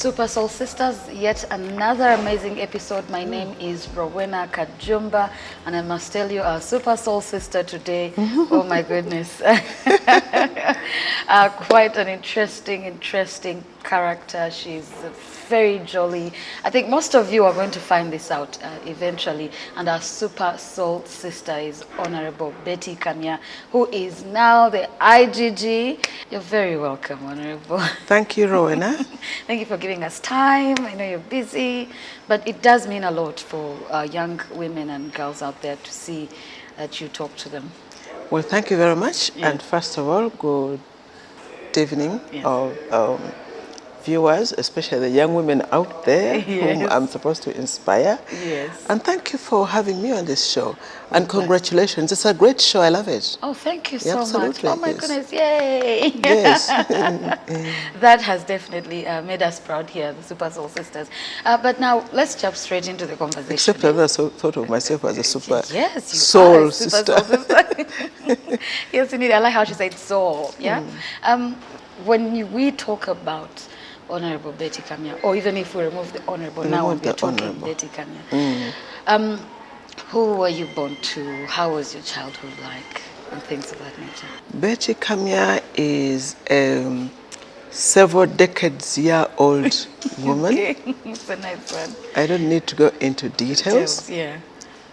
Super Soul Sisters, yet another amazing episode. My name is Rowena Kajumba, and I must tell you, our Super Soul Sister today, oh my goodness, quite an interesting character. She's very jolly. I think most of you are going to find this out eventually. And our Super Soul Sister is Honorable Betty Kamya, who is now the IGG. You're very welcome, Honorable. Thank you, Rowena. Thank you for giving us time. I know you're busy, but it does mean a lot for young women and girls out there to see that you talk to them. Well, thank you very much. Yeah. And first of all, good evening, viewers, especially the young women out there whom I'm supposed to inspire. Yes. And thank you for having me on this show. And congratulations. It's a great show. I love it. Oh, thank you so much. Oh, my goodness. Yay. Yes. That has definitely made us proud here, the Super Soul Sisters. But now, let's jump straight into the conversation. Except I never thought of myself as a Super Soul Sister. Super Soul Sister. Yes, indeed. I like how she said soul. Yeah. When we talk about Honorable Betty Kamya, or even if we remove the Honorable, now we're talking Betty Kamya. Who were you born to? How was your childhood like? And things of that nature. Betty Kamya is a several decades year old woman. Okay. It's a nice one. I don't need to go into details. Yeah.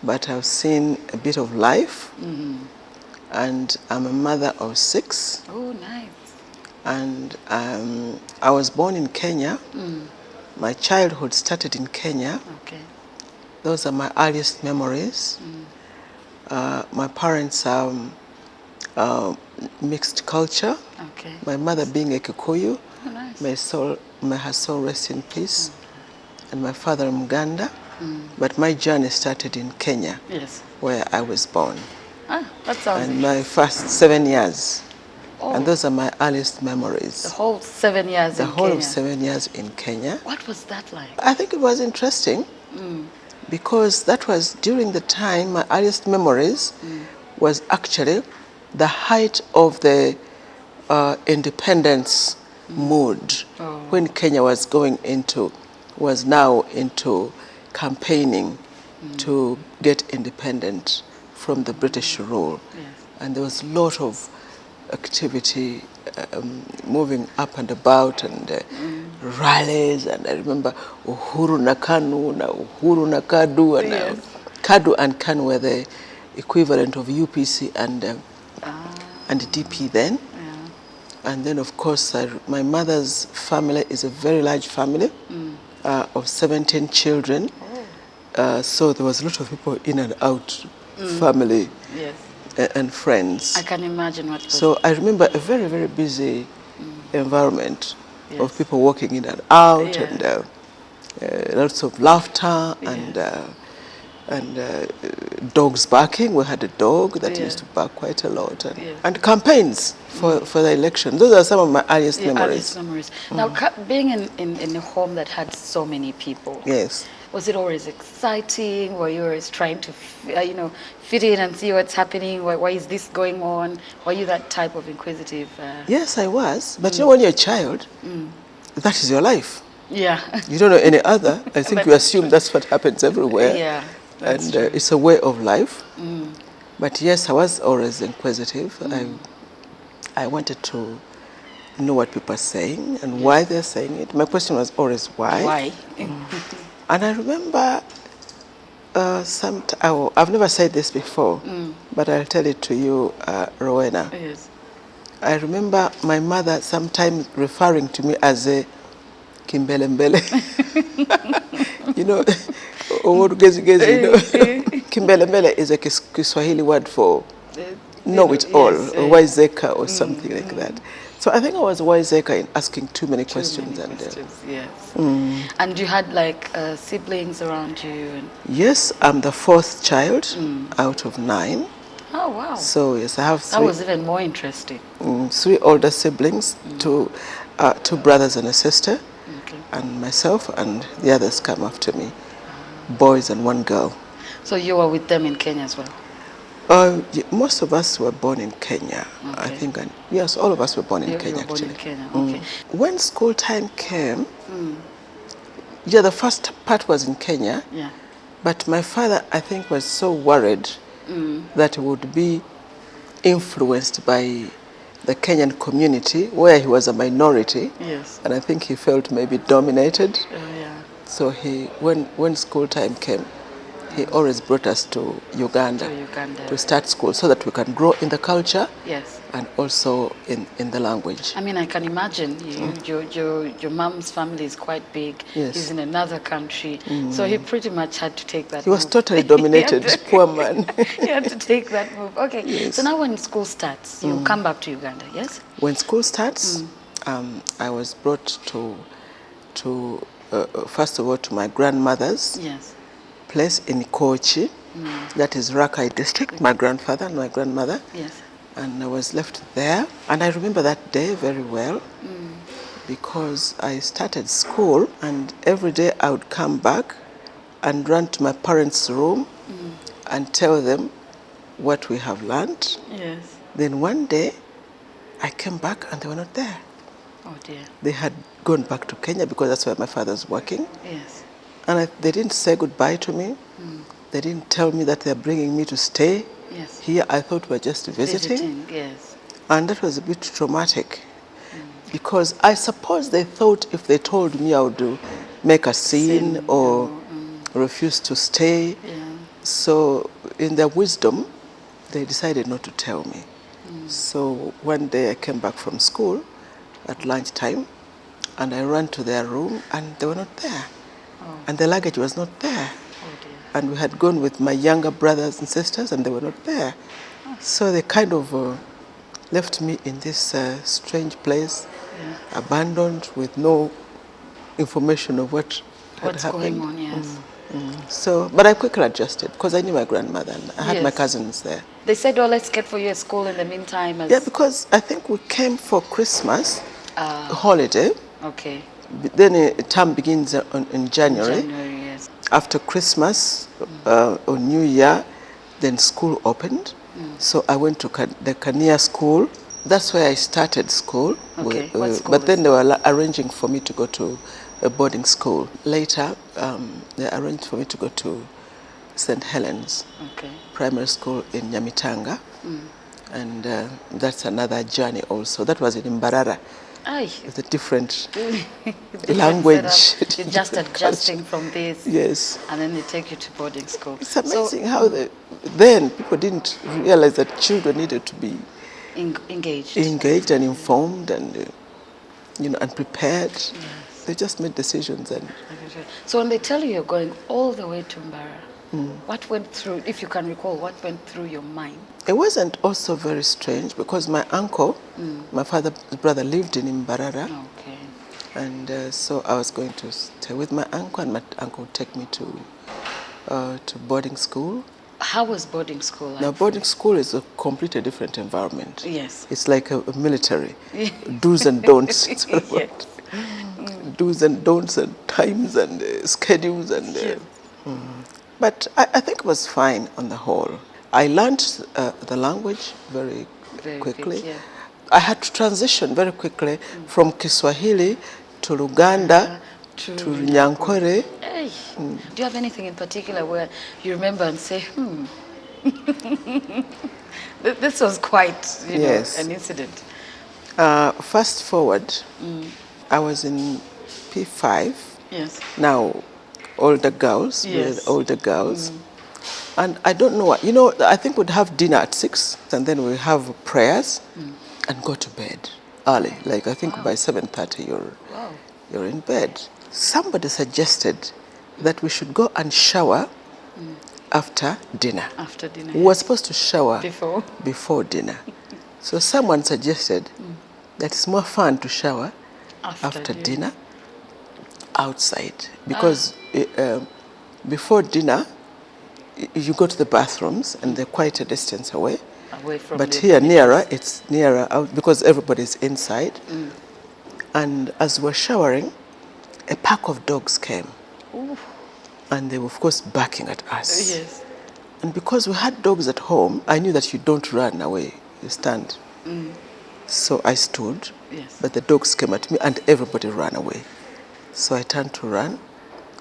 But I've seen a bit of life. And I'm a mother of 6. Oh, nice. And I was born in Kenya. My childhood started in Kenya. Okay. Those are my earliest memories. My parents are mixed culture. Okay. My mother being a Kikuyu. Oh, nice. May her soul rest in peace. And my father in Uganda. But my journey started in Kenya. Yes. Where I was born. Ah, that sounds And my first 7 years. Oh. And those are my earliest memories. The whole 7 years in Kenya? The whole of 7 years in Kenya. What was that like? I think it was interesting because that was during the time, my earliest memories was actually the height of the independence mood when Kenya was now into campaigning to get independent from the British rule. Yes. And there was a lot of activity moving up and about and rallies, and I remember Uhuru na Kanu na Uhuru na Kadu, and Kadu and Kanu were the equivalent of UPC and DP then. And then of course my mother's family is a very large family of 17 children. So there was a lot of people in and out, family. Yes. And friends. I can imagine what. So I remember a very, very busy environment of people walking in and out, and lots of laughter and dogs barking. We had a dog that used to bark quite a lot, and campaigns for the election. Those are some of my earliest memories. Now, being in a home that had so many people. Yes. Was it always exciting? Were you always trying to, fit in and see what's happening? Why is this going on? Were you that type of inquisitive? Yes, I was. But when you're a child, that is your life. Yeah. You don't know any other. I think you assume that's what happens everywhere. Yeah. And it's a way of life. But yes, I was always inquisitive. I wanted to know what people are saying and why they're saying it. My question was always why. Why? And I remember, I've never said this before, but I'll tell it to you, Rowena. Yes. I remember my mother sometimes referring to me as a Kimbelembele. Kimbelembele is a Kiswahili word for know-it-all, or wiseacre or something like that. So I think I was wiseacre in asking too many questions. Yes. And you had siblings around you? Yes, I'm the 4th child out of 9. Oh, wow. So yes, I have 3. That was even more interesting. 3 older siblings, 2 brothers and a sister, and myself, and the others come after me, boys and 1 girl. So you were with them in Kenya as well? Most of us were born in Kenya, I think. And yes, all of us were born in Kenya, born actually. In Kenya. Okay. When school time came, Yeah, the first part was in Kenya. Yeah. But my father, I think, was so worried that he would be influenced by the Kenyan community, where he was a minority. Yes. And I think he felt maybe dominated. Oh, yeah. So when school time came, he always brought us to Uganda, To Uganda. to start school so that we can grow in the culture. Yes. And also in the language. I mean, I can imagine your mom's family is quite big. Yes. He's in another country, so he pretty much had to take that. He was move. totally dominated, poor man. He had to take that move. Okay, Yes. so now when school starts, you come back to Uganda, yes? When school starts, I was brought to first of all, to my grandmother's Yes. place in Kochi, that is Rakai district, my grandfather and my grandmother. Yes. And I was left there. And I remember that day very well because I started school, and every day I would come back and run to my parents' room and tell them what we have learned. Yes. Then one day I came back and they were not there. Oh dear. They had gone back to Kenya because that's where my father's working. Yes. And they didn't say goodbye to me. They didn't tell me that they're bringing me to stay. Yes. Here I thought we were just visiting. Yes. And that was a bit traumatic because I suppose they thought if they told me I would make a scene or refuse to stay. Yeah. So in their wisdom, they decided not to tell me. So one day I came back from school at lunchtime and I ran to their room and they were not there. Oh. And the luggage was not there. Oh dear. And we had gone with my younger brothers and sisters and they were not there. So they kind of left me in this strange place, abandoned with no information of what had What's happened. going on, yes. So, but I quickly adjusted because I knew my grandmother and I had my Yes. cousins there. They said, oh, let's get for you a school in the meantime. Yeah, because I think we came for Christmas holiday. Okay. Then a term begins in January. January, yes. After Christmas or New Year, then school opened. So I went to the Kania school. That's where I started school. Okay. What school But is then they were arranging for me to go to a boarding school. Later, they arranged for me to go to St. Helens Primary School in Nyamitanga. And that's another journey also. That was in Mbarara. It's a different language. You're just adjusting from this. Yes. And then they take you to boarding school. It's amazing how then people didn't realize that children needed to be engaged and informed and and prepared. Yes. They just made decisions. So when they tell you you're going all the way to Mbara, what went through, if you can recall, what went through your mind? It wasn't also very strange because my uncle, my father's brother, lived in Mbarara. Okay. And so I was going to stay with my uncle, and my uncle would take me to boarding school. How was boarding school like? Now, boarding school is a completely different environment. Yes. It's like a military. Do's and don'ts. Yes. Do's and don'ts and times and schedules. But I think it was fine on the whole. I learned the language very quickly. Quick, yeah. I had to transition very quickly from Kiswahili to Luganda to Nyankore. Hey. Do you have anything in particular where you remember and say, this was quite, Yes. an incident? Fast forward, I was in P5. Yes. Now, older girls, Yes. older girls. And I don't know what, I think we'd have dinner at 6 and then we have prayers and go to bed early. Like I think by 7:30 you're in bed. Somebody suggested that we should go and shower after dinner. After dinner. We were supposed to shower Before dinner. So someone suggested that it's more fun to shower after dinner outside because before dinner you go to the bathrooms and they're quite a distance away. From but the here nearer, it's nearer out because everybody's inside. And as we're showering, a pack of dogs came. Ooh. And they were of course barking at us. Yes. And because we had dogs at home, I knew that you don't run away, you stand. So I stood, Yes. but the dogs came at me and everybody ran away. So I turned to run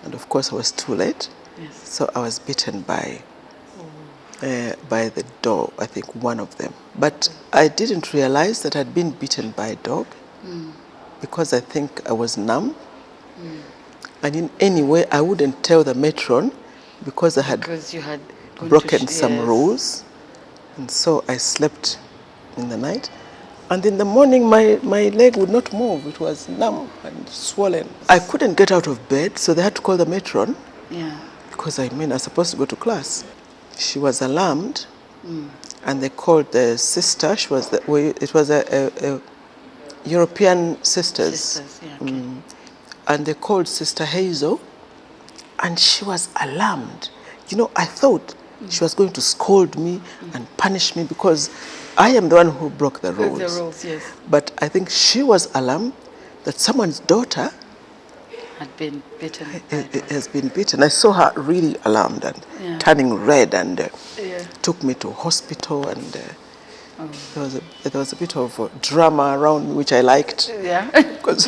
And of course, I was too late. Yes. So I was beaten by the dog, I think one of them. But I didn't realize that I'd been beaten by a dog because I think I was numb. And in any way, I wouldn't tell the matron because I had Because you had broken some rules. And so I slept in the night. And in the morning, my leg would not move. It was numb and swollen. I couldn't get out of bed, so they had to call the matron. Yeah. Because I was supposed to go to class. She was alarmed, and they called the sister. It was a European sisters. Yeah, okay. And they called Sister Hazel, and she was alarmed. You know, I thought she was going to scold me and punish me because I am the one who broke the rules. The rules, yes. But I think she was alarmed that someone's daughter Had been bitten. has been beaten. I saw her really alarmed and turning red, and took me to hospital, and there was a bit of drama around me, which I liked. Yeah. Because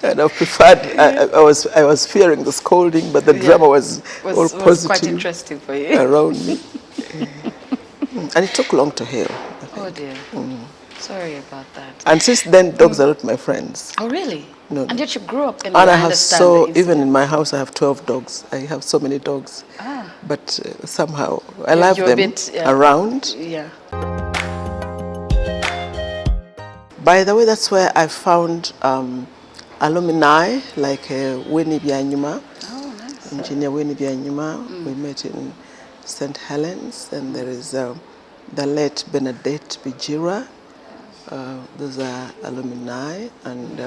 and I preferred. I was fearing the scolding, but the drama was all positive. Was quite interesting for you. Around me. And it took long to heal. Oh dear. Sorry about that. And since then, dogs are not my friends. Oh really? No. And yet you grew up in. And I have even in my house, I have 12 dogs. I have so many dogs. But somehow I love them around. Yeah. By the way, that's where I found alumni like Winnie Byanyuma. Oh, nice. Engineer Winnie Byanyuma. We met in St. Helens, and there is the late Benedette Bijira. Those are alumni, and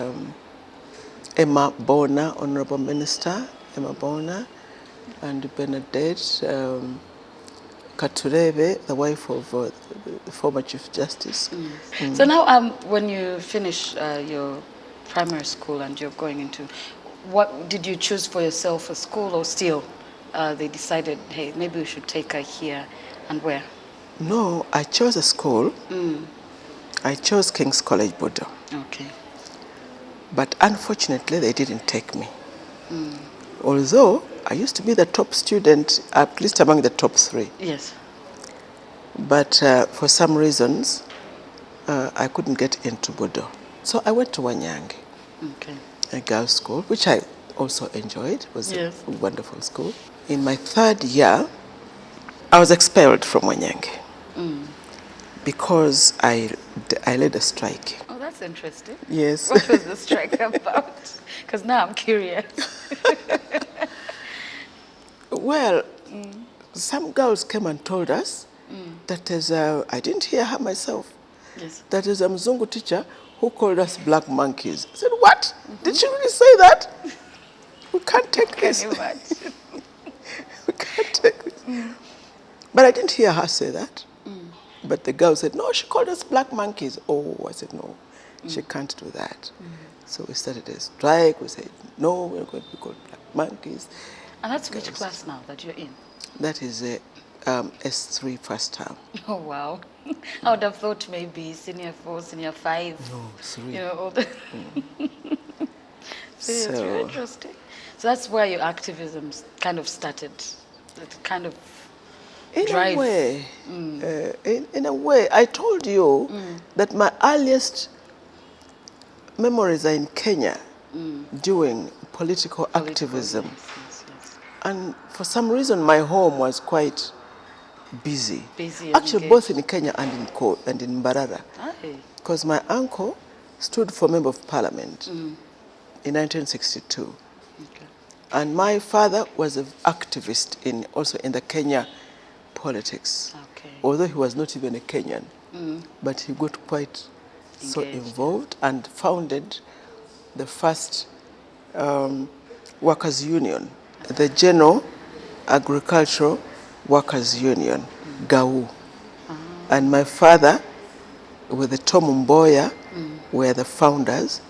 Emma Bona, Honorable Minister, Emma Bona, and Benedette Katurebe, the wife of the former Chief Justice. So now, when you finish your primary school and you're going into, what did you choose for yourself, a school, or still they decided, hey, maybe we should take her here, and where? No, I chose a school. I chose King's College, Bodo. Okay. But unfortunately, they didn't take me. Although I used to be the top student, at least among the top 3. Yes. But for some reasons, I couldn't get into Bodo. So I went to Wanyange, a girls' school, which I also enjoyed. It was a wonderful school. In my 3rd year, I was expelled from Wanyange because I led a strike. Oh, that's interesting. Yes. What was the strike about? Because now I'm curious. Well, some girls came and told us that I didn't hear her myself, that is a Mzungu teacher who called us black monkeys. I said, what? Did she really say that? We can't take this. Can you imagine? We can't take this. But I didn't hear her say that. But the girl said, no, she called us black monkeys. Oh, I said, no, she can't do that. So we started a strike. We said, no, we're going to be called black monkeys. And that's which class now that you're in? That is S3 first term. Oh, wow. I would have thought maybe senior 4, senior 5. No, 3. You know, all the so it's very interesting. So that's where your activism kind of started, that kind of drive. In a way, I told you that my earliest memories are in Kenya doing political activism. Yes. And for some reason, my home was quite busy. Actually, engaged. both in Kenya and in Mbarara. Because my uncle stood for Member of Parliament in 1962. And my father was an activist also in the Kenya politics. Although he was not even a Kenyan. But he got quite so involved and founded the first workers' union, the General Agricultural Workers' Union, GAU. And my father, with the Tom Mboya, were the founders,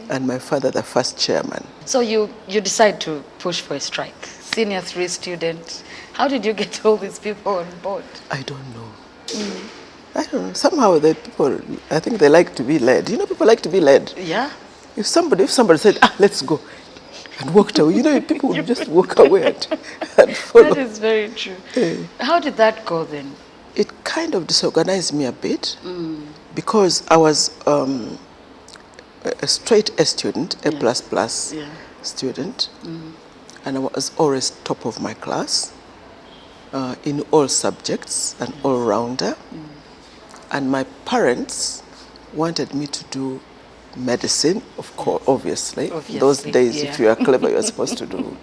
and my father the first chairman. So you decide to push for a strike. Senior 3 student. How did you get all these people on board? I don't know. I don't know. Somehow the people, I think they like to be led. You know, people like to be led. Yeah. If somebody said, let's go, and walked away. You know, people would just walk away and follow. That is very true. How did that go then? It kind of disorganized me a bit because I was a straight A student, A++ student, and I was always top of my class in all subjects, an all-rounder. And my parents wanted me to do medicine, of course, obviously. Those days, if you are clever, you are supposed to do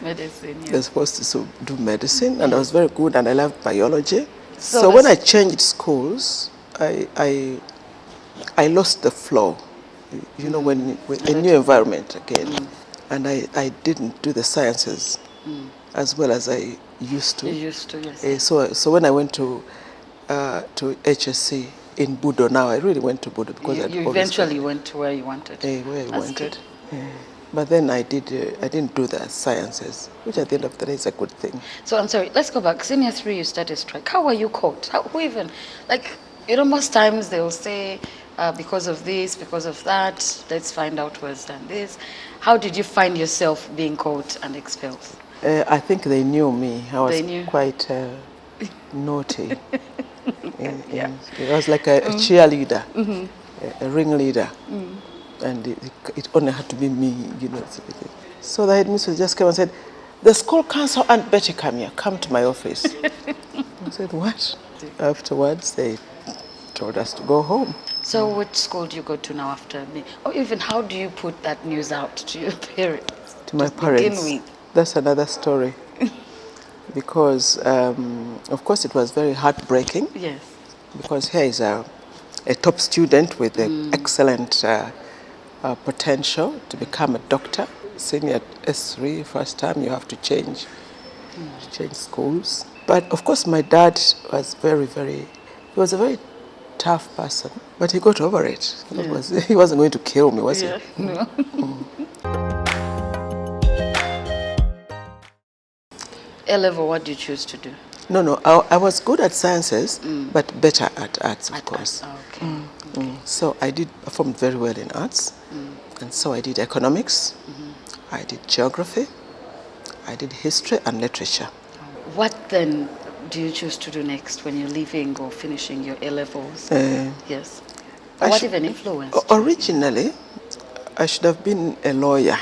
medicine. You're supposed to do medicine, and I was very good, and I loved biology. So when I changed schools, I lost the flow. You know, when a new environment again, and I didn't do the sciences as well as I used to. You used to, yes. So when I went to HSC in Budo, now I really went to Budo because you eventually went to where you wanted. Where I That's wanted. good. But then I didn't do the sciences, which at the end of the day is a good thing. So I'm sorry, let's go back. Senior 3, you started strike. How were you caught? Who even, like, you know, most times they'll say, because of this, because of that, let's find out who has done this. How did you find yourself being caught and expelled? I think they knew me. I was quite naughty. I was like a cheerleader, a ringleader. And it only had to be me, you know. So the headmistress just came and said, the school council and Betty Kamya, come to my office. I said, what? Afterwards, they told us to go home. So which school do you go to now after me? Or even how do you put that news out to your parents? To my parents? Begin with? That's another story. Because, of course, it was very heartbreaking. Yes. Because here is a top student with excellent potential to become a doctor. Senior S3, first time you have to change schools. But of course my dad was he was a very tough person, but he got over it. He wasn't going to kill me, was he? No. A-level, what did you choose to do? No, I was good at sciences, but better at arts, of course. Okay. So I performed very well in arts. And so I did economics, I did geography, I did history and literature. What then do you choose to do next when you're leaving or finishing your A-levels? Yes. Or what even influenced you? Originally, I should have been a lawyer.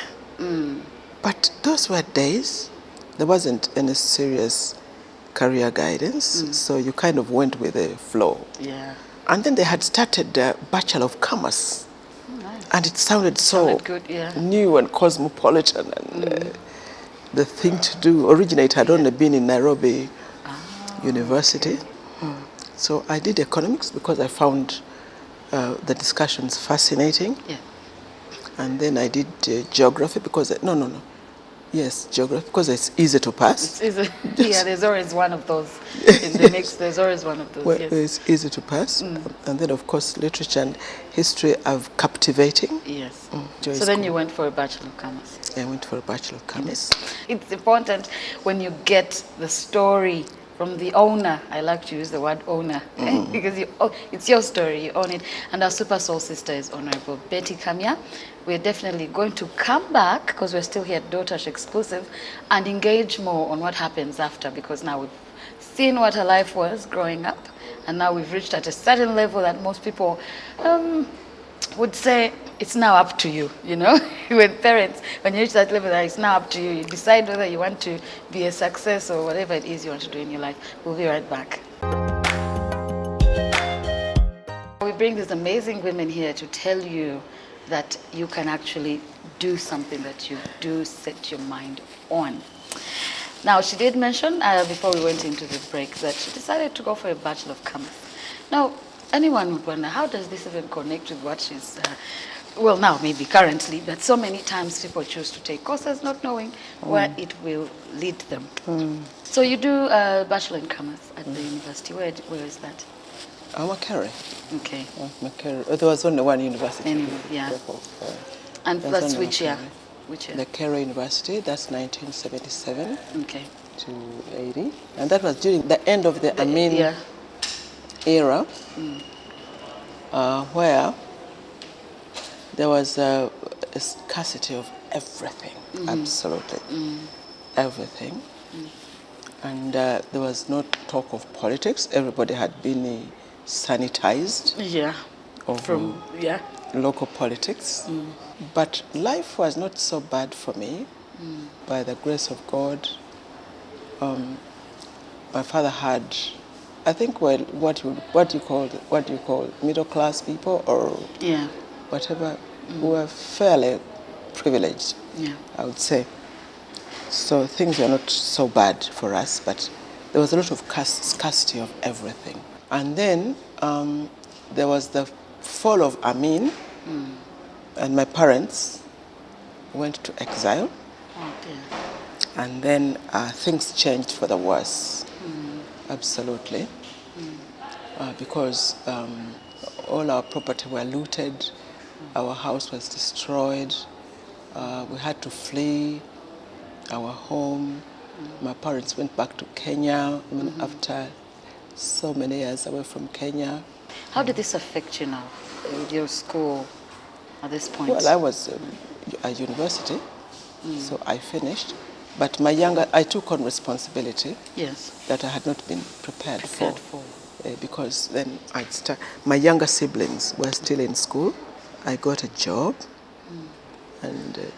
But those were days, there wasn't any serious career guidance, so you kind of went with the flow. Yeah. And then they had started the Bachelor of Commerce. Nice. And it sounded so good, new and cosmopolitan and the thing to do. Originally, it had only been in Nairobi University. Okay. So I did economics because I found the discussions fascinating. Yeah. And then I did geography because, geography because it's easy to pass. It's easy. Yeah, there's always one of those in the mix. There's always one of those, well, it's easy to pass. And then, of course, literature and history are captivating. Yes. So then you went for a Bachelor of Commerce. I went for a Bachelor of Commerce. It's important when you get the story from the owner. I like to use the word owner because it's your story, you own it. And our Super Soul sister is Honorable Betty Kamya. We're definitely going to come back because we're still here at Dotash Exclusive and engage more on what happens after, because now we've seen what her life was growing up and now we've reached at a certain level that most people would say it's now up to you, you know? With parents, when you reach that level, that it's now up to you. You decide whether you want to be a success or whatever it is you want to do in your life. We'll be right back. We bring these amazing women here to tell you that you can actually do something that you do set your mind on. Now, she did mention before we went into the break that she decided to go for a Bachelor of Commerce. Now, anyone would wonder, how does this even connect with what she's, well, now maybe currently, but so many times people choose to take courses not knowing where it will lead them. So you do a Bachelor in Commerce at the university. Where is that? Makerere. Okay. Makerere. There was only one university. Anyway, yeah. And that's which year? Which year? The Cairo University, that's 1977 to 80. And that was during the end of the Amin era, where there was a scarcity of everything. absolutely. Everything. And there was no talk of politics. Everybody had been sanitized Yeah. of From, yeah. local politics. But life was not so bad for me. By the grace of God, my father had, I think, well, what you call middle class people or Yeah. whatever, who were fairly privileged, Yeah. I would say. So things were not so bad for us, but there was a lot of scarcity of everything. And then there was the fall of Amin, and my parents went to exile. Okay. And then things changed for the worse, absolutely, because all our property were looted, our house was destroyed, we had to flee our home. My parents went back to Kenya, after so many years away from Kenya. How did this affect you now with your school at this point? Well, I was at university, so I finished. But I took on responsibility Yes. that I had not been prepared for. Because then my younger siblings were still in school. I got a job, and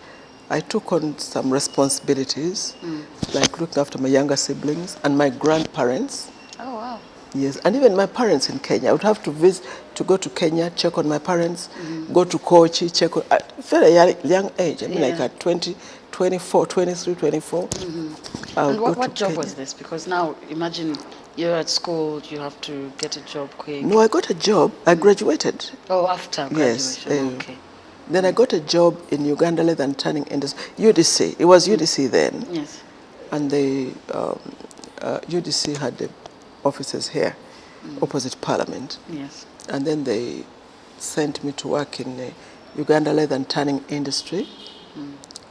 I took on some responsibilities, like looking after my younger siblings and my grandparents. Oh, wow. Yes, and even my parents in Kenya. I would have to visit, to go to Kenya, check on my parents, go to Kochi, check on, at a very young age, like at 20, 24, 23, 24. And what job was this? Because now, imagine you're at school, you have to get a job quick. No, I got a job. I graduated. Oh, after graduation, Yes. okay. Then I got a job in Uganda Leather and Tanning Industry, UDC. It was UDC then. Yes. And the UDC had the offices here, opposite Parliament. Yes. And then they sent me to work in the Uganda Leather and Tanning Industry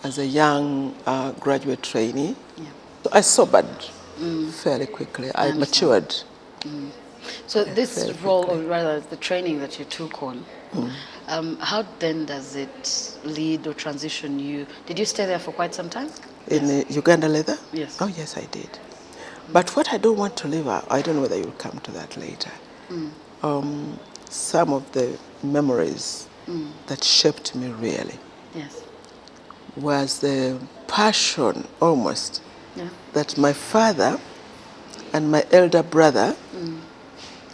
as a young graduate trainee. Yeah. So I sobered fairly quickly. I matured. So this role, or rather the training that you took on, how then does it lead or transition you? Did you stay there for quite some time? In Uganda Leather? Yes. Oh, yes, I did. But what I don't want to leave out, I don't know whether you'll come to that later. Some of the memories that shaped me really Yes. was the passion almost Yeah. that my father and my elder brother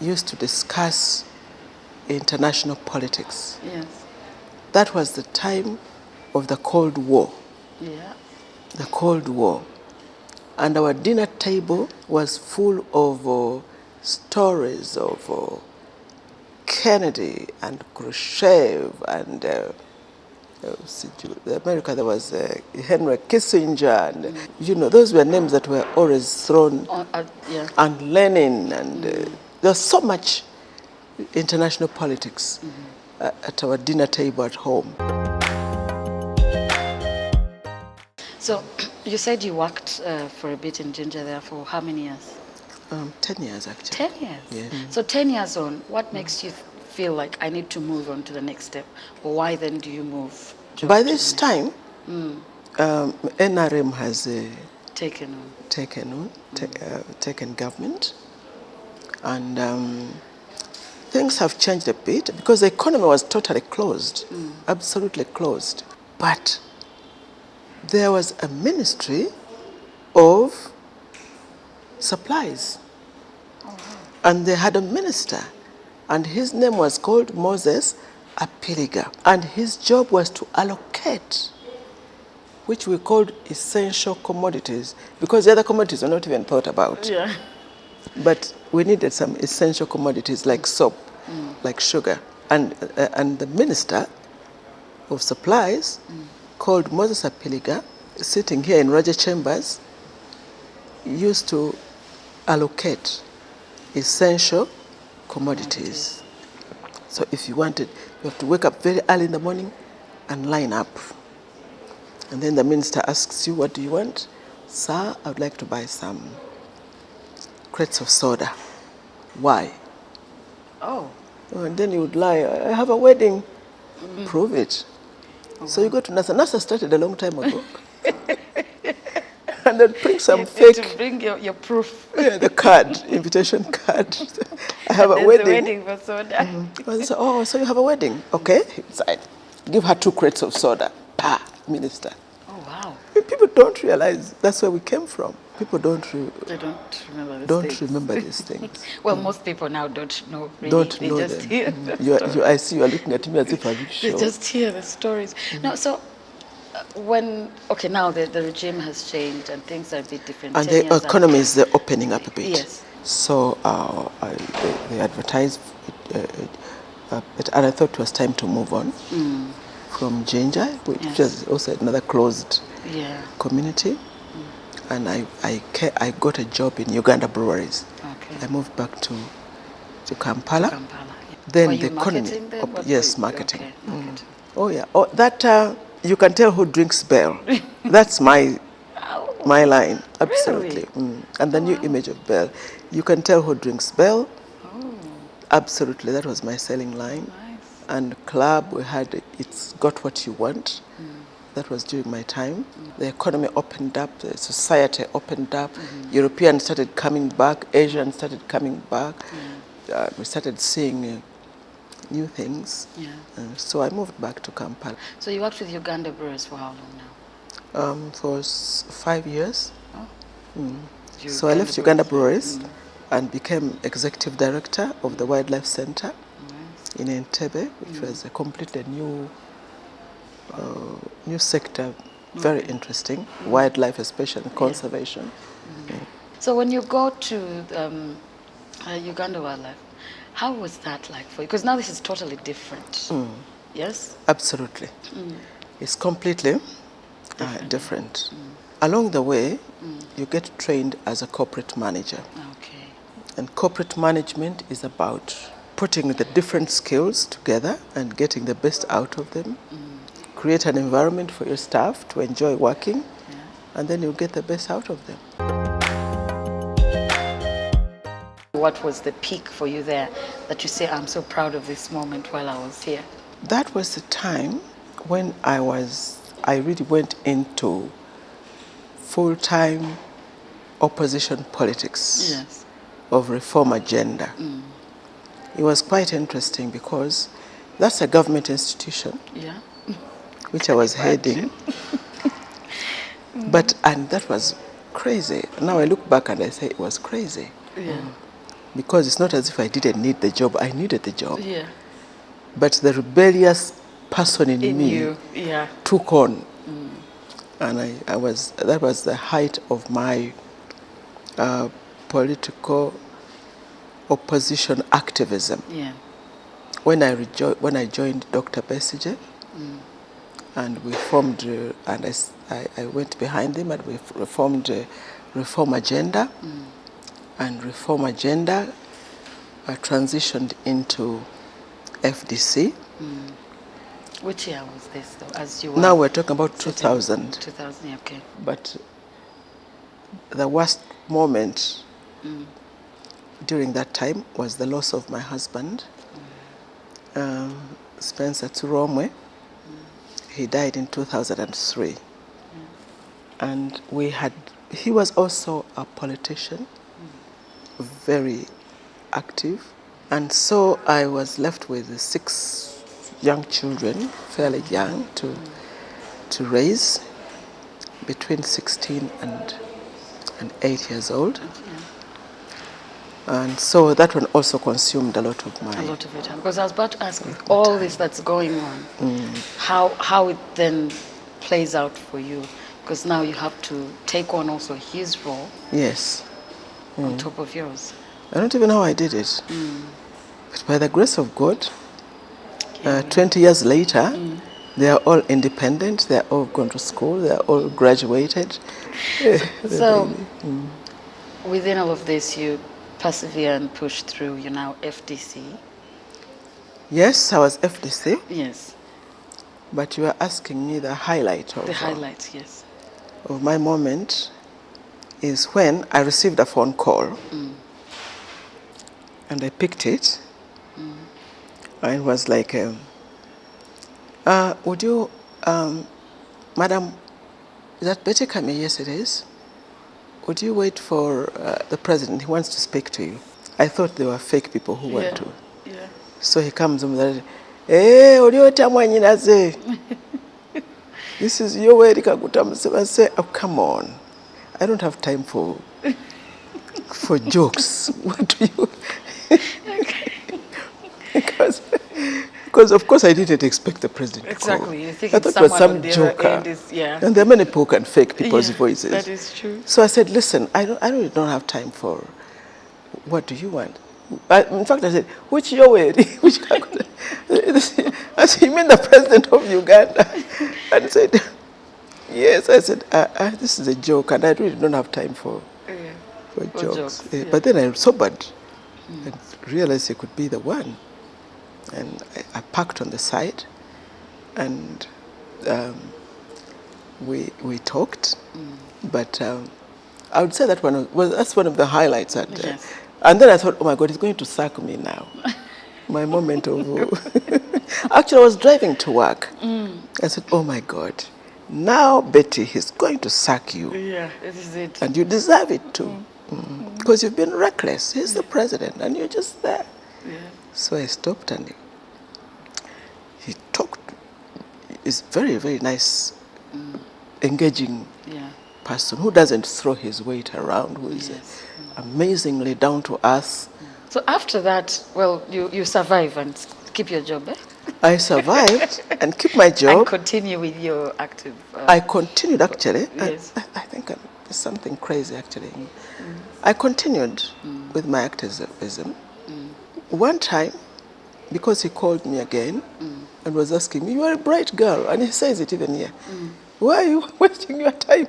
used to discuss international politics. Yes. That was the time of the Cold War. Yeah. The Cold War. And our dinner table was full of stories of Kennedy and Khrushchev and America, there was Henry Kissinger, and you know, those were names that were always thrown, Yeah. and Lenin, and there's so much international politics at our dinner table at home. So you said you worked for a bit in Ginger there for how many years? 10 years actually. 10 years? Yeah. So 10 years on, what makes you feel like I need to move on to the next step? Or why then do you move? By this time, NRM has taken government, and things have changed a bit because the economy was totally closed, absolutely closed. But there was a ministry of supplies, and they had a minister, and his name was called Moses Apiliga, and his job was to allocate, which we called essential commodities, because the other commodities were not even thought about. Yeah. But we needed some essential commodities like soap, like sugar, and the minister of supplies, called Moses Apiliga, sitting here in Roger Chambers, used to allocate essential commodities. So if you wanted, you have to wake up very early in the morning and line up. And then the minister asks you, what do you want? Sir, I would like to buy some crates of soda. Why? Oh. And then you would lie, I have a wedding. Prove it. So you go to NASA. NASA started a long time ago. and they'd bring some You need fake, to bring your proof. yeah, the card, invitation card. I have a There's wedding. a wedding for soda. And they say, oh, so you have a wedding? Okay. Inside. Give her 2 crates of soda. Pa, minister. Oh, wow. People don't realize that's where we came from. People They don't remember these don't things. remember these things. Well, most people now don't know really. Don't They know just them. hear the I see you are looking at me as if I'm They sure. just hear the stories. No, so now the regime has changed and things are a bit different. And 10 the years economy after. is opening up a bit. Yes. So they advertised it, and I thought it was time to move on from Ginger, which Yes. is also another closed Yeah. community. And I got a job in Uganda breweries. Okay. I moved back to Kampala. Kampala. Yeah. Then Were the you economy. marketing then? What Yes, were you- marketing. Okay, marketing. Oh yeah. Oh, that you can tell who drinks Bell. That's my line. Absolutely. Really? And the new image of Bell. You can tell who drinks Bell. Oh, Absolutely. That was my selling line. nice. And club, we had It's Got What You Want. That was during my time. The economy opened up, the society opened up, Europeans started coming back, Asians started coming back. We started seeing new things. Yeah. So I moved back to Kampala So you worked with Uganda Brewers for how long now? for 5 years. You So I left Uganda Breweries and became executive director of the Wildlife Center in Entebbe, which was a completely new sector, very interesting, wildlife especially, conservation. So when you go to Uganda Wildlife, how was that like for you? Because now this is totally different. Yes? Absolutely. It's completely different. Along the way, you get trained as a corporate manager. Okay. And corporate management is about putting the different skills together and getting the best out of them. Create an environment for your staff to enjoy working, and then you get the best out of them. What was the peak for you there that you say, I'm so proud of this moment while I was here? That was the time when I really went into full-time opposition politics Yes. of reform agenda. It was quite interesting because that's a government institution Yeah. which I was heading. And that was crazy. Now I look back and I say it was crazy. Yeah. Because it's not as if I didn't need the job, I needed the job. Yeah. But the rebellious person in me you. Yeah. took on. And that was the height of my political opposition activism. Yeah. When I joined Dr. Besigye, and we formed, I went behind him and we formed Reform Agenda, and Reform Agenda transitioned into FDC. Which year was this though? As you were Now we're talking about 2000. 2000, okay. But the worst moment during that time was the loss of my husband, Spencer Turomwe. He died in 2003. And he was also a politician, very active. And so I was left with 6 young children, fairly young, to raise, between 16 and 8 years old. And so that one also consumed a lot of A lot of your time. Because I was about to ask, with all this that's going on, how it then plays out for you. Because now you have to take on also his role. Yes. On top of yours. I don't even know how I did it. But by the grace of God, 20 years later, they are all independent, they are all gone to school, they are all graduated. So, within all of this, you persevere and push through. You're now FDC. Yes, I was FDC, Yes. but you are asking me the highlight The highlights, yes. of my moment is when I received a phone call and I picked it. And it was like, would you, Madam, is that Betty Kamya? Yes, it is. would you wait for the president? He wants to speak to you. I thought they were fake people who want to. Yeah. So he comes and says, "Hey, this is your way." I say, "Oh, come on. I don't have time for jokes." What do you... because of course I didn't expect the president to call. Exactly. You think I it's thought it was someone on some the other joker. end is, yeah. And there are many people who can fake people's Yeah, voices. that is true. So I said, "Listen, I really don't have time for... What do you want?" In fact, I said, "Which Yoweri?" Which I said, "You mean the president of Uganda?" And he said, "Yes." I said, "This is a joke, and I really don't have time for jokes." Yeah. But then I sobered and realized he could be the one. And I parked on the side, and we talked. But I would say that that's one of the highlights. Yes. And then I thought, oh my God, he's going to sack me now. My moment of... Actually, I was driving to work. I said, oh my God, now, Betty, he's going to sack you. Yeah, this is it. And you deserve it too. Because you've been reckless. He's the president, and you're just there. Yeah. So I stopped, and he talked. He's very, very nice, engaging person who doesn't throw his weight around, who is amazingly down to earth. So after that, well, you survive and keep your job, eh? I survived and keep my job. And continue with your active... I continued, actually. Yes. I think there's something crazy, actually. I continued with my activism. One time, because he called me again and was asking me, "You are a bright girl," and he says it even here. "Why are you wasting your time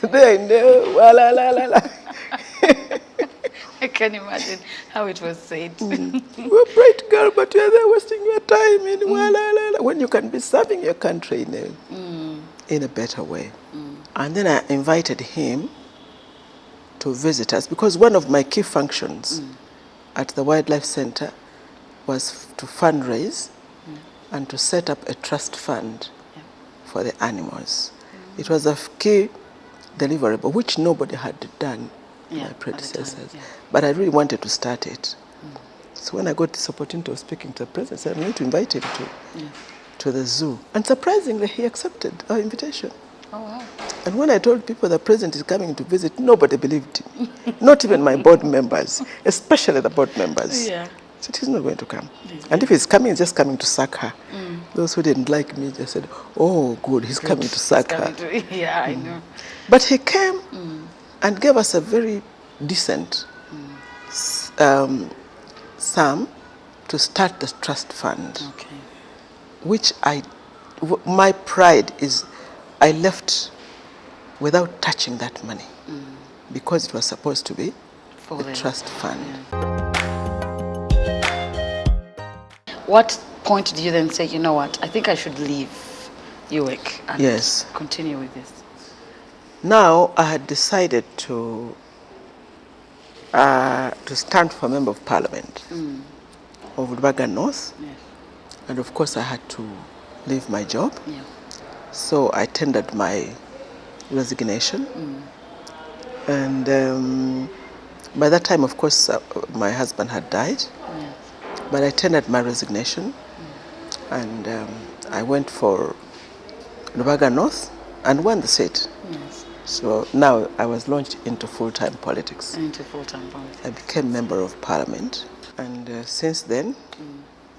there in the la la la la?" I can imagine how it was said. "You're a bright girl, but you're there wasting your time in la la la," when you can be serving your country in a better way. And then I invited him to visit us, because one of my key functions at the Wildlife Center was to fundraise and to set up a trust fund for the animals. It was a key deliverable, which nobody had done, my predecessors. But I really wanted to start it. So when I got this opportunity of speaking to the president, I said, "I'm going to invite him to the zoo." And surprisingly, he accepted our invitation. Oh, wow. And when I told people the president is coming to visit, nobody believed me. Not even my board members, especially the board members. Yeah. I said, "He's not going to come. And if he's coming, he's just coming to sack her." Those who didn't like me just said, "Oh, good, he's coming to sack her." Yeah, I know. But he came and gave us a very decent sum to start the trust fund, which my pride is I left without touching that money because it was supposed to be a trust fund. What point do you then say, you know what, I think I should leave UGANDA and continue with this? Now I had decided to stand for Member of Parliament of Uganda North, and of course I had to leave my job. So I tendered my resignation, and by that time, of course, my husband had died. But I tendered my resignation, and I went for Uganda North and won the seat. So now I was launched into full-time politics. I became Member of Parliament, and since then,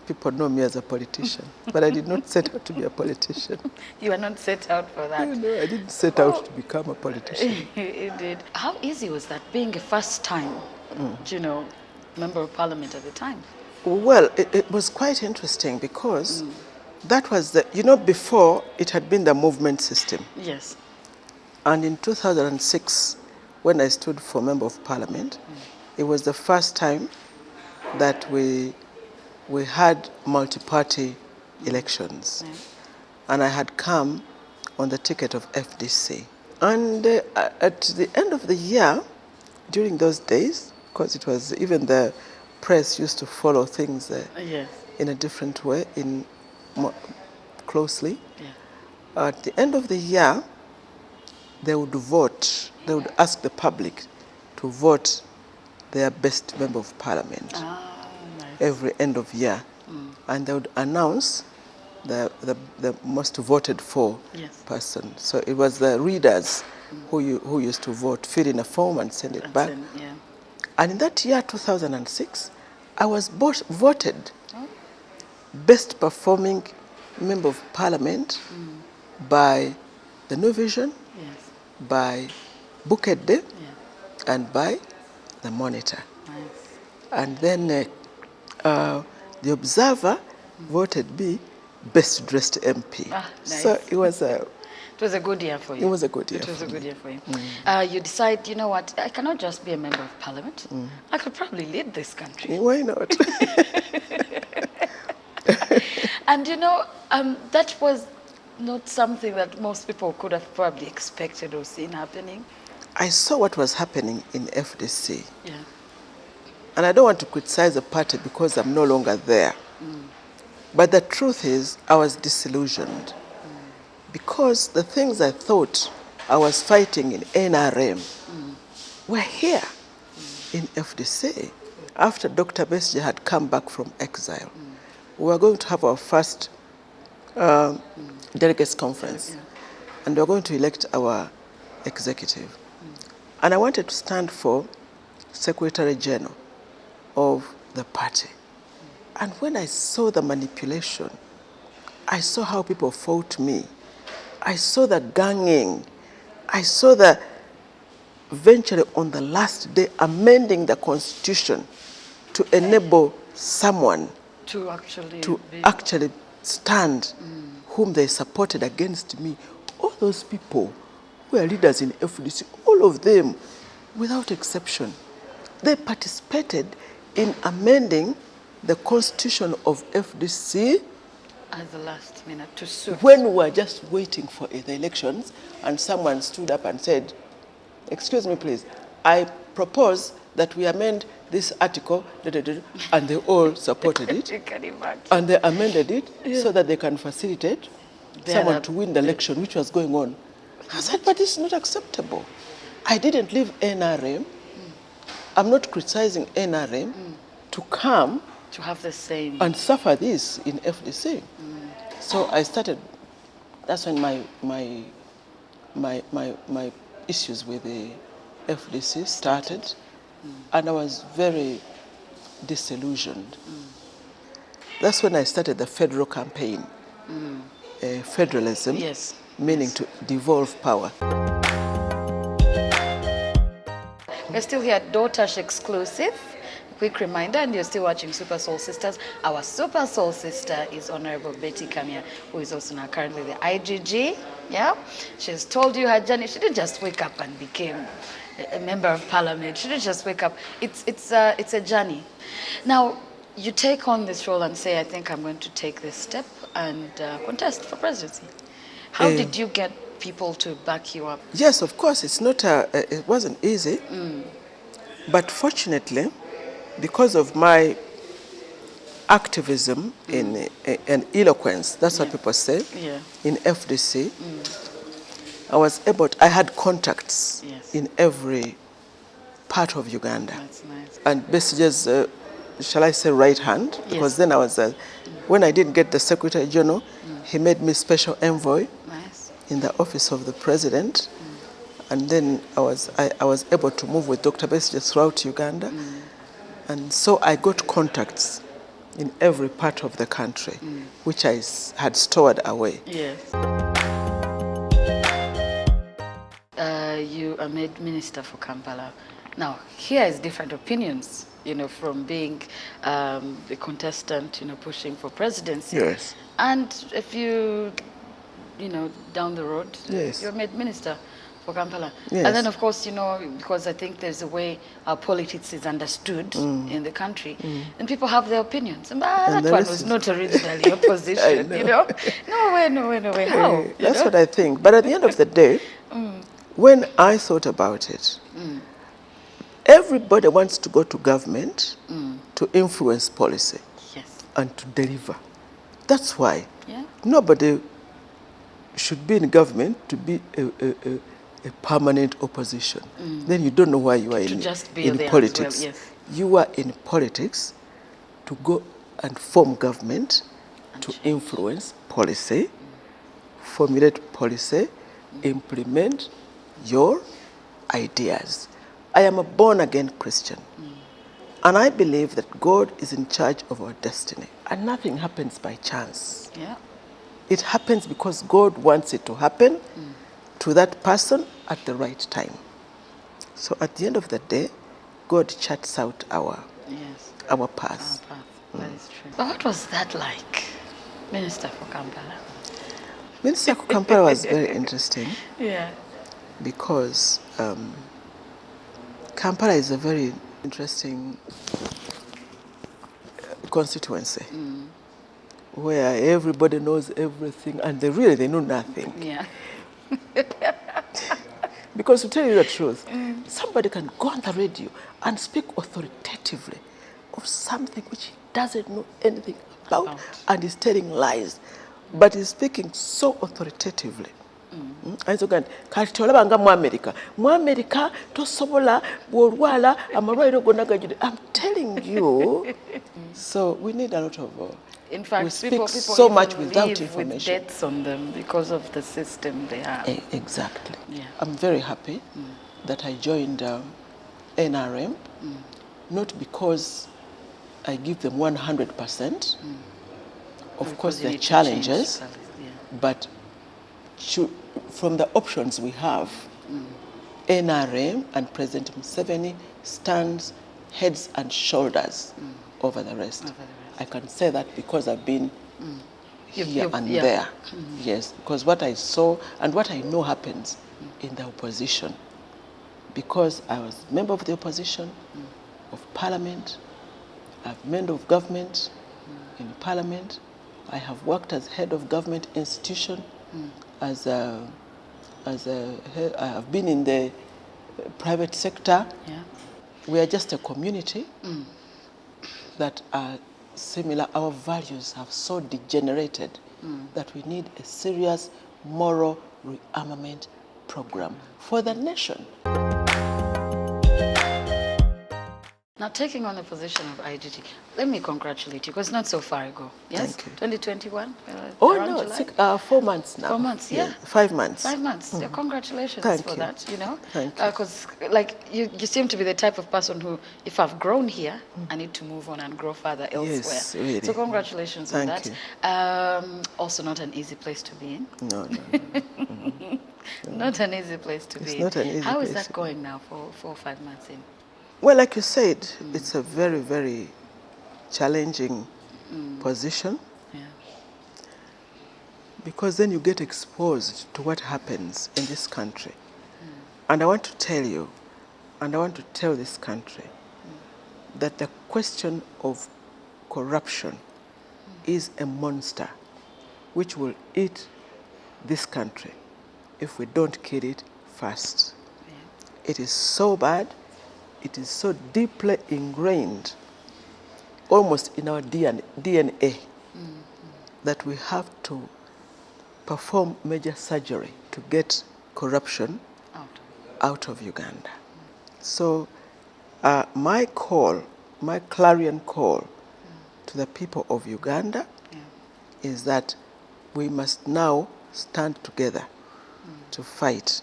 people know me as a politician. But I did not set out to be a politician. You are not set out for that? No, I didn't set out to become a politician. You did. How easy was that, being a first-time, Member of Parliament at the time? Well, it was quite interesting because that was before it had been the movement system. Yes. And in 2006, when I stood for Member of Parliament, it was the first time that we had multi-party elections. And I had come on the ticket of FDC. And at the end of the year, during those days, because it was even the press used to follow things in a different way, closely. At the end of the year, they would vote, they would ask the public to vote their best member of parliament Nice. every end of year. And they would announce the most voted for person. So it was the readers who used to vote, fill in a form and send it back. And in that year, 2006, I was voted best performing member of parliament by the New Vision, by Bukedde, and by the Monitor. And then the Observer voted me best dressed MP. Nice. So it was it was a good year for you. It was a good year. It was a good year for you. You decide, you know what, I cannot just be a member of parliament. I could probably lead this country. Why not? And you know, that was not something that most people could have probably expected or seen happening. I saw what was happening in FDC. Yeah. And I don't want to criticize the party because I'm no longer there. But the truth is, I was disillusioned. Because the things I thought I was fighting in NRM were here in FDC. After Dr. Besigye had come back from exile, we were going to have our first delegates conference. And we were going to elect our executive. And I wanted to stand for Secretary General of the party. And when I saw the manipulation, I saw how people fought me. I saw the ganging. I saw the, eventually on the last day, amending the constitution to enable someone to actually stand whom they supported against me. All those people who are leaders in FDC, all of them, without exception, they participated in amending the constitution of FDC at the last minute to suit. When we were just waiting for the elections, and someone stood up and said, "Excuse me, please, I propose that we amend this article," and they all supported it. You can imagine. And they amended it so that they can facilitate someone to win the election, which was going on. I said, but this is not acceptable. I didn't leave NRM. I'm not criticizing NRM to come to have the same and suffer this in FDC. So I started. That's when my issues with the FDC started, and I was very disillusioned. That's when I started the federal campaign, federalism, meaning to devolve power. We're still here at Daughtash Exclusive. Quick reminder, and you're still watching Super Soul Sisters. Our Super Soul Sister is Honorable Betty Kamya, who is also now currently the IGG. Yeah, she's told you her journey. She didn't just wake up and became a member of parliament. She didn't just wake up. It's a journey. Now, you take on this role and say, I think I'm going to take this step and contest for presidency. How did you get people to back you up? Yes, of course. It's not. It wasn't easy, but fortunately, because of my activism and eloquence, that's what people say, in FDC, I was able to, I had contacts in every part of Uganda. That's nice. And Besigye's, shall I say, right hand, because then I was, when I didn't get the Secretary General, he made me special envoy in the office of the President. And then I was able to move with Dr. Besigye throughout Uganda. And so I got contacts in every part of the country, which I had stored away. Yes. You are made minister for Kampala. Now, here is different opinions, you know, from being the contestant, you know, pushing for presidency. Yes. And if you know, down the road, you're made minister for Kampala. Yes. And then, of course, you know, because I think there's a way our politics is understood in the country, and people have their opinions. And that one was not originally your position, you know? No way, how? That's what I think. But at the end of the day, when I thought about it, everybody wants to go to government to influence policy and to deliver. That's why nobody should be in government to be a permanent opposition. Then you don't know why you are in politics. Well, yes. You are in politics to go and form government, to influence policy, formulate policy, implement your ideas. I am a born-again Christian. And I believe that God is in charge of our destiny. And nothing happens by chance. Yeah. It happens because God wants it to happen to that person at the right time. So at the end of the day, God charts out our path. Our path. That is true. But what was that like, Minister for Kampala? Minister for Kampala was very interesting. Yeah. Because Kampala is a very interesting constituency where everybody knows everything and they know nothing. Yeah. Because to tell you the truth, somebody can go on the radio and speak authoritatively of something which he doesn't know anything about and is telling lies, but he's speaking so authoritatively. Kati tolaba nga mu America tosobola bw'olwala amalwaliro gonna gajjudde. I'm telling you. So we need a lot of in fact, we speak people so much even without live information. with debts on them because of the system they have. Exactly. Yeah. I'm very happy that I joined NRM, not because I give them 100%. Of course, there are challenges, but from the options we have, NRM and President Museveni stands heads and shoulders over the rest. I can say that because I've been here and there. Yes, because what I saw and what I know happens in the opposition, because I was a member of the opposition, of parliament, I've been member of government in parliament, I have worked as head of government institution, I have been in the private sector. Yeah. We are just a community that are similar. Our values have so degenerated that we need a serious moral rearmament program for the nation. Now, taking on the position of IGT, let me congratulate you, because not so far ago. Yes? Thank you. 2021? Oh, no, 4 months now. 4 months, yeah. 5 months. 5 months. Yeah, congratulations Thank for you. that, you know. Thank you. Because, like, you seem to be the type of person who, if I've grown here, I need to move on and grow further elsewhere. Yes, really. So congratulations on Thank that. you. Also not an easy place to be in. No. Not an easy place to be in. Not an easy How is place that to going now for 4 or 5 months in? Well, like you said, it's a very, very challenging position, because then you get exposed to what happens in this country. And I want to tell you, and I want to tell this country, that the question of corruption is a monster which will eat this country if we don't kill it first. It is so bad. It is so deeply ingrained, almost in our DNA, that we have to perform major surgery to get corruption out of Uganda. So my clarion call to the people of Uganda is that we must now stand together to fight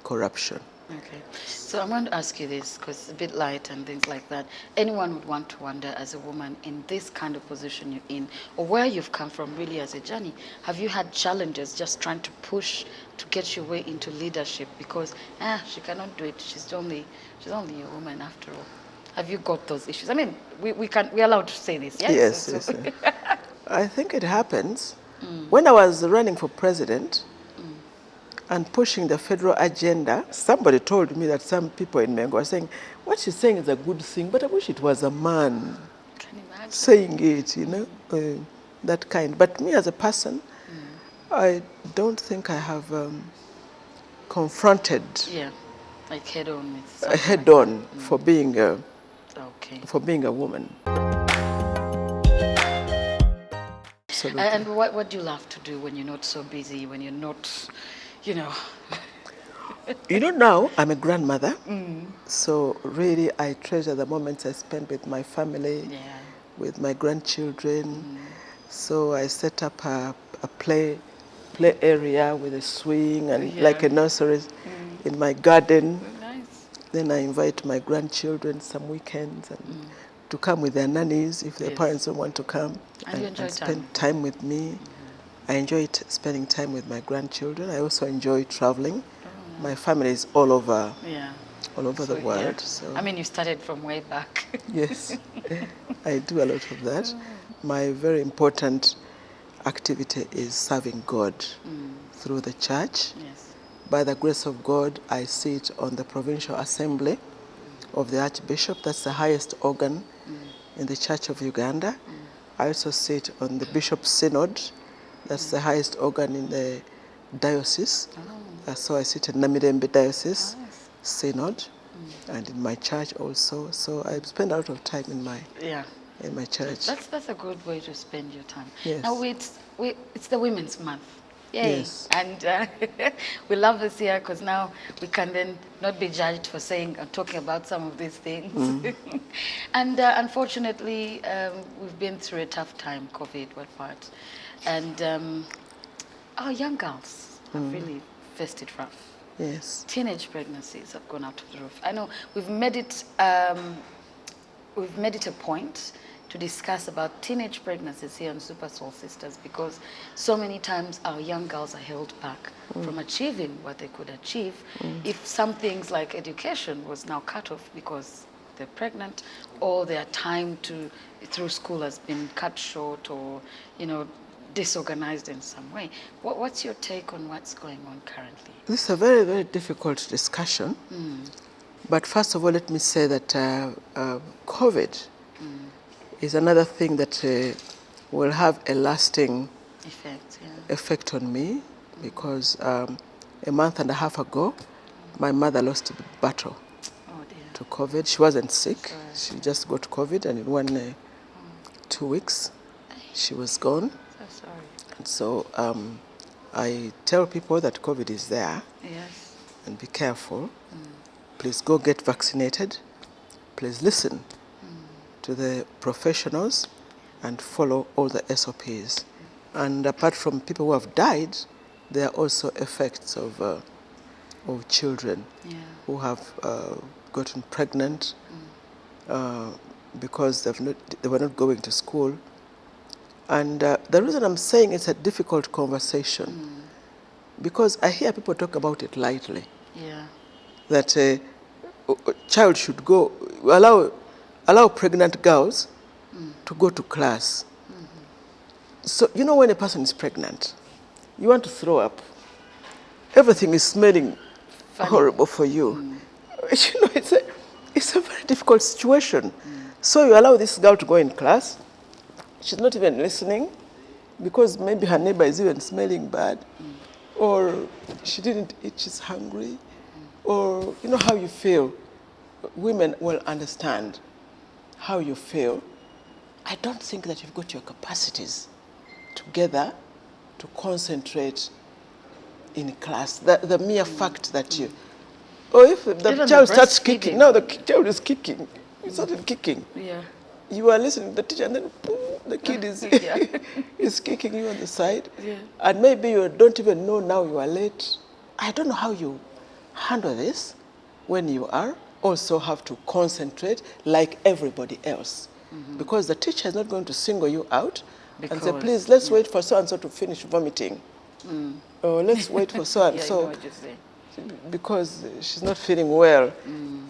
corruption. Okay, so I'm going to ask you this, because it's a bit light and things like that. Anyone would want to wonder, as a woman in this kind of position you're in, or where you've come from really as a journey, have you had challenges just trying to push to get your way into leadership? Because she cannot do it. She's only a woman after all. Have you got those issues? I mean, we're allowed to say this, yes? Yes. I think it happens. When I was running for president, and pushing the federal agenda, somebody told me that some people in Mengo are saying, what she's saying is a good thing, but I wish it was a man saying it, you know, that kind. But me as a person, I don't think I have confronted like head on with head on for being a woman. Absolutely. And what do you love to do when you're not so busy, when you're not, you know? You know, now I'm a grandmother, so really I treasure the moments I spend with my family, with my grandchildren. So I set up a play area with a swing and like a nursery in my garden. Nice. Then I invite my grandchildren some weekends and to come with their nannies if their parents don't want to come, and spend time with me. I enjoy spending time with my grandchildren. I also enjoy traveling. My family is all over the world. So I mean, you started from way back. yes, I do a lot of that. My very important activity is serving God through the church. Yes. By the grace of God, I sit on the Provincial Assembly of the Archbishop. That's the highest organ in the Church of Uganda. I also sit on the Bishop's Synod. That's the highest organ in the diocese. So I sit in Namirembe Diocese Synod and in my church also. So I spend a lot of time in my church. That's a good way to spend your time. Yes. Now it's the Women's Month. Yay. Yes. And we love this year because now we can then not be judged for saying or talking about some of these things. And unfortunately, we've been through a tough time, COVID, what part. And our young girls have really faced it rough. Yes. Teenage pregnancies have gone out of the roof. I know we've made it a point to discuss about teenage pregnancies here on Super Soul Sisters because so many times our young girls are held back from achieving what they could achieve if some things like education was now cut off because they're pregnant or their time through school has been cut short or, disorganized in some way. What's your take on what's going on currently? This is a very, very difficult discussion. But first of all, let me say that COVID is another thing that will have a lasting effect on me because a month and a half ago, my mother lost a battle to COVID. She wasn't sick. She just got COVID, and in 2 weeks, she was gone. So sorry. And so I tell people that COVID is there. Yes. And be careful. Please go get vaccinated. Please listen to the professionals and follow all the SOPs. And apart from people who have died, there are also effects of children who have gotten pregnant because they were not going to school. And the reason I'm saying it's a difficult conversation because I hear people talk about it lightly. Yeah. That a child should go, allow pregnant girls to go to class. So, when a person is pregnant, you want to throw up. Everything is smelling horrible for you. It's a very difficult situation. So you allow this girl to go in class. She's not even listening because maybe her neighbor is even smelling bad or she didn't eat, she's hungry. Or how you feel. Women will understand how you feel. I don't think that you've got your capacities together to concentrate in class. The mere fact that if the child starts kicking, now the child is kicking. It started kicking. Yeah. You are listening to the teacher and then boom, the kid is is kicking you on the side. Yeah. And maybe you don't even know now you are late. I don't know how you handle this when you are also have to concentrate like everybody else. Because the teacher is not going to single you out and say, please, let's wait for so-and-so to finish vomiting. Or let's wait for so-and-so because she's not feeling well.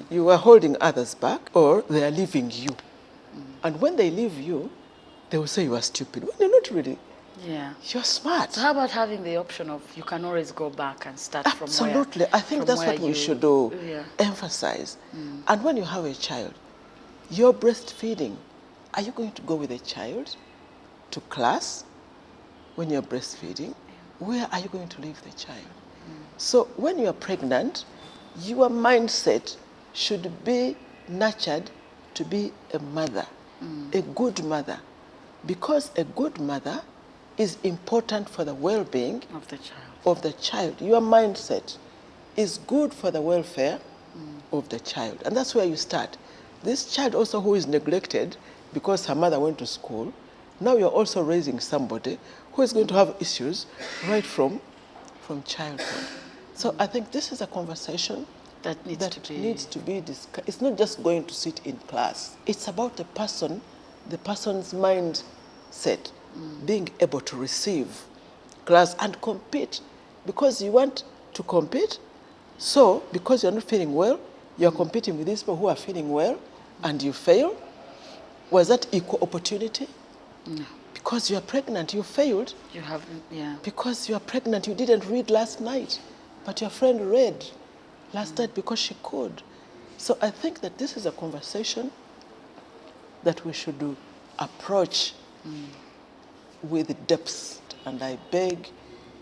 You are holding others back or they are leaving you. And when they leave you, they will say you are stupid. When they're not really. Yeah. You're smart. So how about having the option of you can always go back and start from where? Absolutely. I think that's what we should emphasize. And when you have a child, you're breastfeeding. Are you going to go with a child to class when you're breastfeeding? Where are you going to leave the child? So when you're pregnant, your mindset should be nurtured to be a mother, a good mother. Because a good mother is important for the well-being of the child. Your mindset is good for the welfare of the child. And that's where you start. This child also who is neglected because her mother went to school, now you're also raising somebody who is going to have issues right from childhood. So I think this is a conversation that needs to be discussed. It's not just going to sit in class. It's about the person's mindset, being able to receive class and compete. Because you want to compete, so because you're not feeling well, you're competing with these people who are feeling well, and you fail. Was that equal opportunity? No. Because you're pregnant, you failed. You haven't, yeah. Because you're pregnant, you didn't read last night, but your friend read last night because she could. So I think that this is a conversation that we should approach with depth. And I beg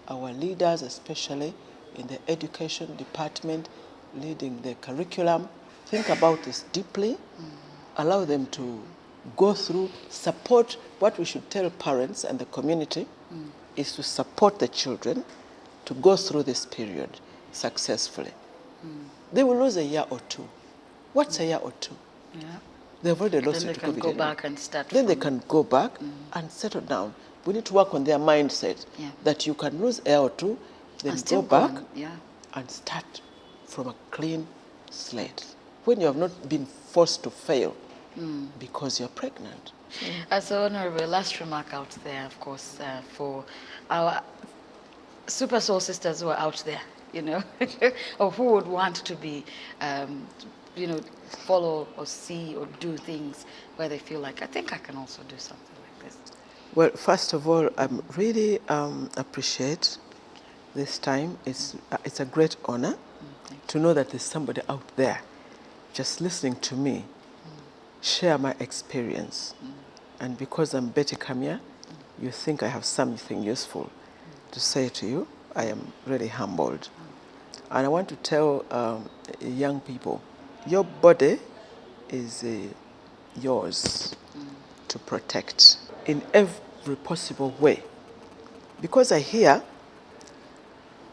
our leaders, especially in the education department, leading the curriculum, think about this deeply, allow them to go through, support. What we should tell parents and the community is to support the children to go through this period successfully. They will lose a year or two. What's a year or two? Yeah. They've already lost Then it they to can COVID. go back and start. Then they can go back and settle down. We need to work on their mindset that you can lose a year or two, then go back and start from a clean slate. When you have not been forced to fail because you're pregnant. So, Honorable, last remark out there, of course, for our super soul sisters who are out there, you know, or who would want to be, you know, follow or see or do things where they feel like, I think I can also do something like this. Well, first of all, I really appreciate this time. It's a great honor to know that there's somebody out there just listening to me share my experience. And because I'm Betty Kamya, you think I have something useful to say to you. I am really humbled. And I want to tell young people, your body is yours to protect in every possible way. Because I hear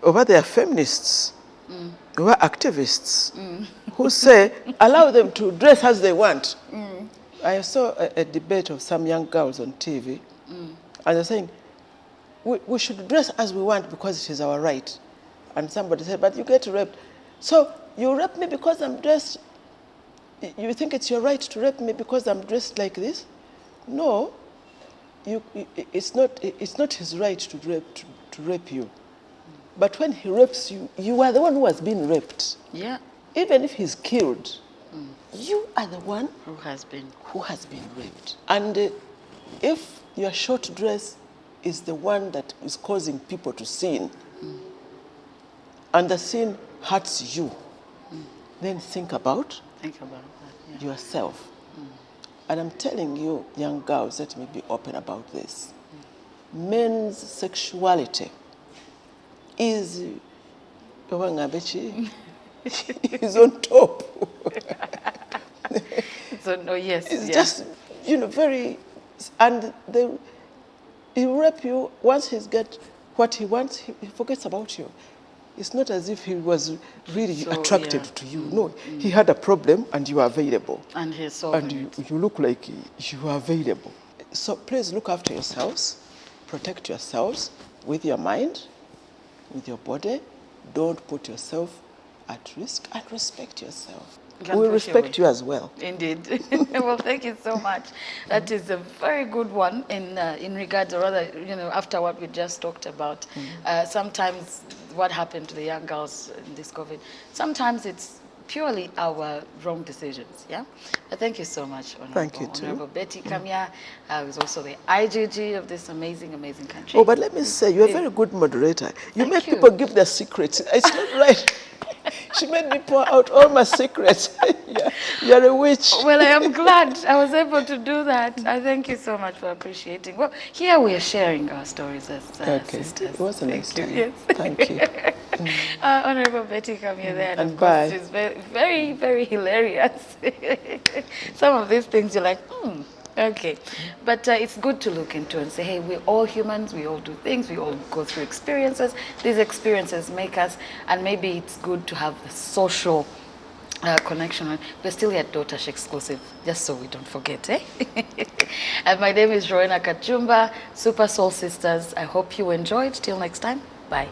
over there are feminists, over activists who say, allow them to dress as they want. I saw a debate of some young girls on TV, and they're saying, we should dress as we want because it is our right. And somebody said, but you get raped. So you rape me because I'm dressed, you think it's your right to rape me because I'm dressed like this? No, it's not his right to rape you. But when he rapes you, you are the one who has been raped. Yeah. Even if he's killed, you are the one who has been raped. And if your short dress is the one that is causing people to sin, and the sin hurts you, then think about that, yourself. And I'm telling you, young girls, let me be open about this. Men's sexuality is on top. So no, yes, it's just very, and he rape you. Once he's get what he wants, he forgets about you. It's not as if he was really attracted to you. No, he had a problem and you are available. And he's solving and you look like you are available. So please look after yourselves, protect yourselves with your mind, with your body. Don't put yourself at risk and respect yourself. We respect you as well. Indeed. Well, thank you so much. That is a very good one in regards, or rather, after what we just talked about. Sometimes what happened to the young girls in this COVID, sometimes it's purely our wrong decisions, yeah? But thank you so much, Honorable Betty Kamya, who's also the IGG of this amazing, amazing country. Oh, but let me say, you're a very good moderator. You make people give their secrets. It's not right. She made me pour out all my secrets. You're a witch. Well, I am glad I was able to do that. I thank you so much for appreciating. Well, here we are sharing our stories as sisters. It was a nice time. Yes. Thank you. Honorable Betty Kamya there, and of bye. course she's very, very, very hilarious. Some of these things you're like, Okay, but it's good to look into and say, hey, we're all humans, we all do things, we all go through experiences. These experiences make us, and maybe it's good to have the social connection. We're still at Dotash exclusive, just so we don't forget, eh? And my name is Rowena Kachumba, Super Soul Sisters. I hope you enjoyed. Till next time, bye.